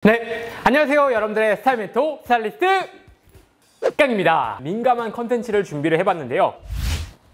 네, 안녕하세요 여러분들의 스타일 멘토 스타일리스트 깡입니다. 민감한 컨텐츠를 준비를 해봤는데요,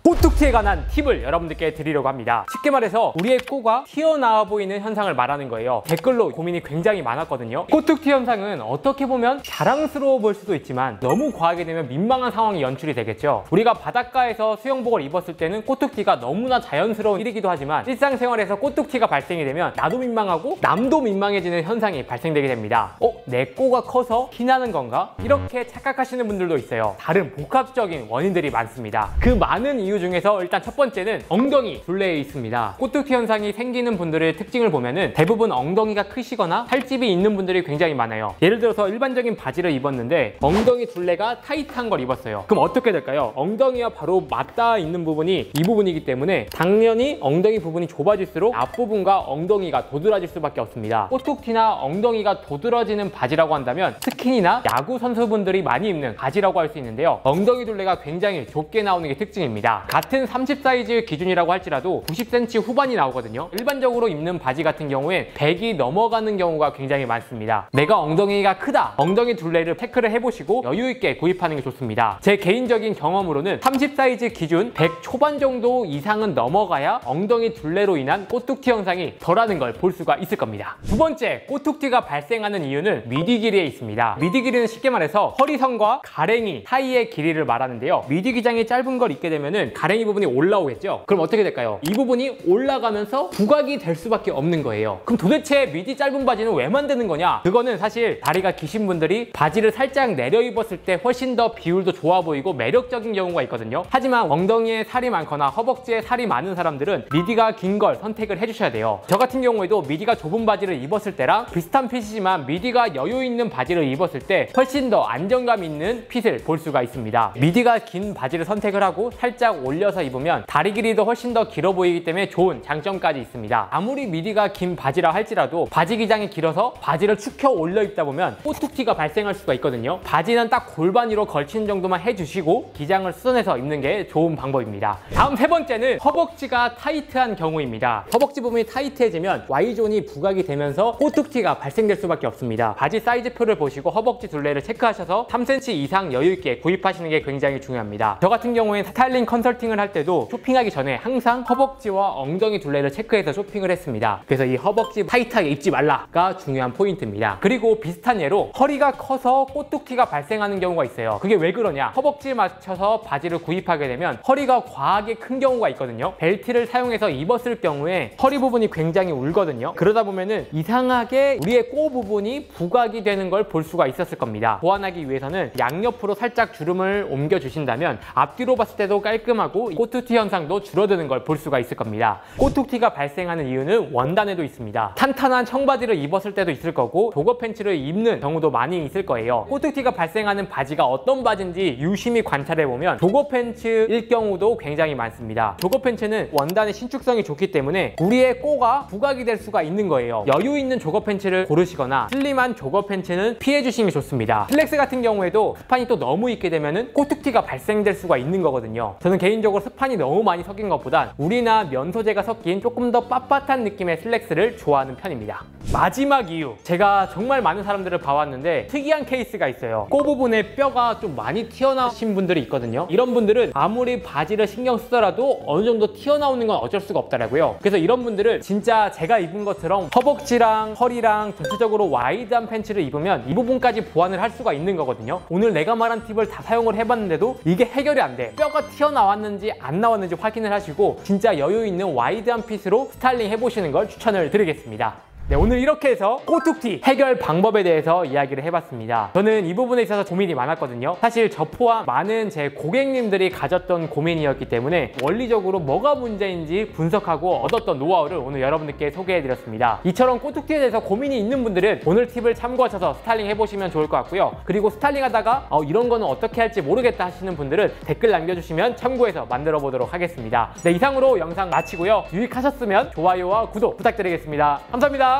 꼬툭티에 관한 팁을 여러분들께 드리려고 합니다. 쉽게 말해서 우리의 꼬가 튀어나와 보이는 현상을 말하는 거예요. 댓글로 고민이 굉장히 많았거든요. 꼬툭티 현상은 어떻게 보면 자랑스러워 보일 수도 있지만 너무 과하게 되면 민망한 상황이 연출이 되겠죠. 우리가 바닷가에서 수영복을 입었을 때는 꼬툭티가 너무나 자연스러운 일이기도 하지만 일상생활에서 꼬툭티가 발생이 되면 나도 민망하고 남도 민망해지는 현상이 발생되게 됩니다. 내 꼬가 커서 티나는 건가? 이렇게 착각하시는 분들도 있어요. 다른 복합적인 원인들이 많습니다. 그 많은 이유 중에서 일단 첫 번째는 엉덩이 둘레에 있습니다. 꼬툭티 현상이 생기는 분들의 특징을 보면은 대부분 엉덩이가 크시거나 살집이 있는 분들이 굉장히 많아요. 예를 들어서 일반적인 바지를 입었는데 엉덩이 둘레가 타이트한 걸 입었어요. 그럼 어떻게 될까요? 엉덩이와 바로 맞닿아 있는 부분이 이 부분이기 때문에 당연히 엉덩이 부분이 좁아질수록 앞부분과 엉덩이가 도드라질 수밖에 없습니다. 꼬툭티나 엉덩이가 도드라지는 바지라고 한다면 스키니나 야구 선수분들이 많이 입는 바지라고 할 수 있는데요, 엉덩이 둘레가 굉장히 좁게 나오는 게 특징입니다. 같은 30 사이즈 기준이라고 할지라도 90cm 후반이 나오거든요. 일반적으로 입는 바지 같은 경우엔 100이 넘어가는 경우가 굉장히 많습니다. 내가 엉덩이가 크다, 엉덩이 둘레를 체크를 해보시고 여유있게 구입하는 게 좋습니다. 제 개인적인 경험으로는 30 사이즈 기준 100 초반 정도 이상은 넘어가야 엉덩이 둘레로 인한 꼬툭티 현상이 덜하는 걸 볼 수가 있을 겁니다. 두 번째, 꼬툭티가 발생하는 이유는 미디 길이에 있습니다. 미디 길이는 쉽게 말해서 허리선과 가랭이 사이의 길이를 말하는데요, 미디 기장이 짧은 걸 입게 되면은 가랭이 부분이 올라오겠죠? 그럼 어떻게 될까요? 이 부분이 올라가면서 부각이 될 수밖에 없는 거예요. 그럼 도대체 미디 짧은 바지는 왜 만드는 거냐? 그거는 사실 다리가 기신 분들이 바지를 살짝 내려 입었을 때 훨씬 더 비율도 좋아 보이고 매력적인 경우가 있거든요. 하지만 엉덩이에 살이 많거나 허벅지에 살이 많은 사람들은 미디가 긴 걸 선택을 해주셔야 돼요. 저 같은 경우에도 미디가 좁은 바지를 입었을 때랑 비슷한 핏이지만 미디가 여유 있는 바지를 입었을 때 훨씬 더 안정감 있는 핏을 볼 수가 있습니다. 미디가 긴 바지를 선택을 하고 살짝 올려서 입으면 다리 길이도 훨씬 더 길어 보이기 때문에 좋은 장점까지 있습니다. 아무리 미디가 긴 바지라 할지라도 바지 기장이 길어서 바지를 축혀 올려 입다 보면 꼬툭티가 발생할 수가 있거든요. 바지는 딱 골반 위로 걸치는 정도만 해주시고 기장을 수선해서 입는 게 좋은 방법입니다. 다음 세 번째는 허벅지가 타이트한 경우입니다. 허벅지 부분이 타이트해지면 Y존이 부각이 되면서 꼬툭티가 발생될 수밖에 없습니다. 바지 사이즈표를 보시고 허벅지 둘레를 체크하셔서 3cm 이상 여유 있게 구입하시는 게 굉장히 중요합니다. 저 같은 경우엔 스타일링 컨설팅을 할 때도 쇼핑하기 전에 항상 허벅지와 엉덩이 둘레를 체크해서 쇼핑을 했습니다. 그래서 이 허벅지 타이트하게 입지 말라가 중요한 포인트입니다. 그리고 비슷한 예로 허리가 커서 꼬툭티가 발생하는 경우가 있어요. 그게 왜 그러냐? 허벅지에 맞춰서 바지를 구입하게 되면 허리가 과하게 큰 경우가 있거든요. 벨트를 사용해서 입었을 경우에 허리 부분이 굉장히 울거든요. 그러다 보면은 이상하게 우리의 꼬 부분이 부각이 되는 걸 볼 수가 있었을 겁니다. 보완하기 위해서는 양옆으로 살짝 주름을 옮겨 주신다면 앞뒤로 봤을 때도 깔끔하고 꼬툭티 현상도 줄어드는 걸 볼 수가 있을 겁니다. 꼬툭티가 발생하는 이유는 원단에도 있습니다. 탄탄한 청바지를 입었을 때도 있을 거고 조거 팬츠를 입는 경우도 많이 있을 거예요. 꼬툭티가 발생하는 바지가 어떤 바지인지 유심히 관찰해보면 조거 팬츠일 경우도 굉장히 많습니다. 조거 팬츠는 원단의 신축성이 좋기 때문에 우리의 꼬가 부각이 될 수가 있는 거예요. 여유 있는 조거 팬츠를 고르시거나 슬림한 조거 팬츠는 피해주시는 게 좋습니다. 슬랙스 같은 경우에도 스판이 또 너무 있게 되면은 꼬툭티가 발생될 수가 있는 거거든요. 저는 개인적으로 스판이 너무 많이 섞인 것보단 울이나 면 소재가 섞인 조금 더 빳빳한 느낌의 슬랙스를 좋아하는 편입니다. 마지막 이유, 제가 정말 많은 사람들을 봐왔는데 특이한 케이스가 있어요. 꼬 부분에 뼈가 좀 많이 튀어나오신 분들이 있거든요. 이런 분들은 아무리 바지를 신경 쓰더라도 어느 정도 튀어나오는 건 어쩔 수가 없더라고요. 그래서 이런 분들은 진짜 제가 입은 것처럼 허벅지랑 허리랑 전체적으로 와이드한 팬츠를 입으면 이 부분까지 보완을 할 수가 있는 거거든요. 오늘 내가 말한 팁을 다 사용을 해봤는데도 이게 해결이 안 돼. 뼈가 튀어나왔는지 안 나왔는지 확인을 하시고 진짜 여유 있는 와이드한 핏으로 스타일링 해보시는 걸 추천을 드리겠습니다. 네, 오늘 이렇게 해서 꼬툭티 해결 방법에 대해서 이야기를 해봤습니다. 저는 이 부분에 있어서 고민이 많았거든요. 사실 저 포함 많은 제 고객님들이 가졌던 고민이었기 때문에 원리적으로 뭐가 문제인지 분석하고 얻었던 노하우를 오늘 여러분들께 소개해드렸습니다. 이처럼 꼬툭티에 대해서 고민이 있는 분들은 오늘 팁을 참고하셔서 스타일링 해보시면 좋을 것 같고요. 그리고 스타일링 하다가 이런 거는 어떻게 할지 모르겠다 하시는 분들은 댓글 남겨주시면 참고해서 만들어 보도록 하겠습니다. 네, 이상으로 영상 마치고요. 유익하셨으면 좋아요와 구독 부탁드리겠습니다. 감사합니다.